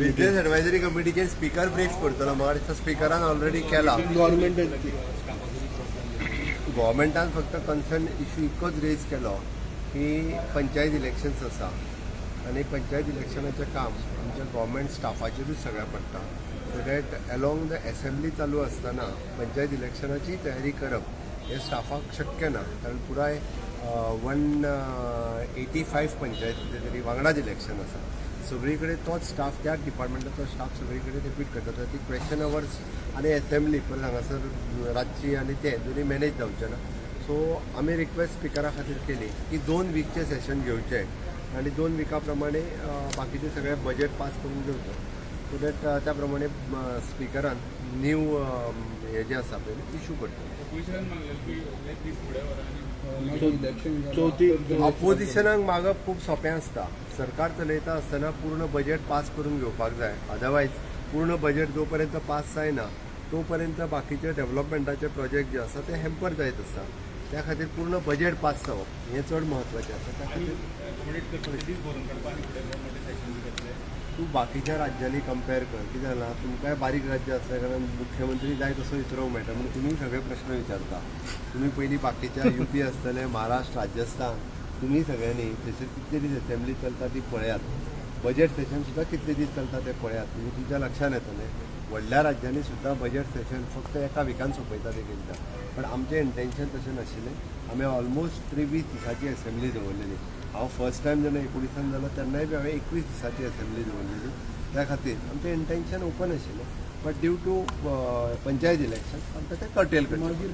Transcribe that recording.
Business एडवायझरी कमिटीचे speaker brief करतलो म्हाका स्पीकरान ऑलरेडी केला. गव्हर्मेंटान फक्त कन्सर्न इश्यू इतकोच रेज केलो की पंचायत इलेक्शन्स आसा आनी पंचायत इलेक्शनाचें काम आमच्या गव्हर्मेंट स्टाफाचेरूच सगळ्या पडटा. So that along the assembly चालू आसतना पंचायत इलेक्शनाची तयारी करप हे स्टाफाक शक्य ना, कारण पुराय 185 पंचायत तरी वांगडाच इलेक्शन आसा. सगळी कडेन तोच स्टाफ, त्याच डिपार्टमेंटाचो स्टाफ सगळी कडेन रिपीट करता. ती क्वेश्चन अवर्स आनी असेंब्ली परत हांगासर रातची आनी ते दोनी मॅनेज जावचे ना. सो आमी रिक्वेस्ट स्पिकरा खातीर केली की 2 वीकचे सेशन घेवचे आनी 2 विका प्रमाणे बाकीचे सगळे बजेट पास करून घेवचो. सो दॅट त्या प्रमाणे स्पिकरान न्यू हे जे आसा पळय इश्यू करता. ऑपोजिशनाक मागप खूब सोंपें आसता. सरकार चलयता आसतना पूर्ण बजेट पास करून घेवपाक जाय. अदरवायज पूर्ण बजेट जो पर्यंत पास जायना तो पर्यंत बाकीचे डेव्हलपमेंटाचे प्रोजेक्ट जे आसा ते हॅम्पर जायत आसता. त्या खातीर पूर्ण बजेट पास जावप हें चड म्हत्वाचें आसा. त्या खातीर तूं बाकीच्या राज्यांनी कंपेर कर. कितें जालां, तुमकांय बारीक राज्य आसल्या कारणान मुख्यमंत्री जाय तसो विचारूंक मेळटा. म्हणून तुमी सगळे प्रश्न विचारता. तुमी पयलीं बाकीच्या UP आसतले, महाराष्ट्र, राजस्थान, तुमी सगळ्यांनी थंयसर कितले दीस असेंब्ली चलता ती पळयात. बजेट सेशन सुद्दां कितले दीस चलता ते पळयात. म्हणजे तुमच्या लक्षांत येतलें व्हडल्या राज्यांनी सुद्दां बजेट सेशन फक्त एका विकान सोंपयता ते केल्या. पण आमचें इंटेन्शन तशें नाशिल्लें. आमी ऑलमोस्ट 23 दिसाची असेंब्ली दवरलेली. हांव फर्स्ट टायम जेन्ना 19 जालो तेन्नाय बी हांवें 21 दिसाची असेंब्ली दवरलेली. त्या खातीर आमचें इंटेन्शन ओपन आशिल्लें. But due to panchayat election आमकां तें कर्टेल करचें.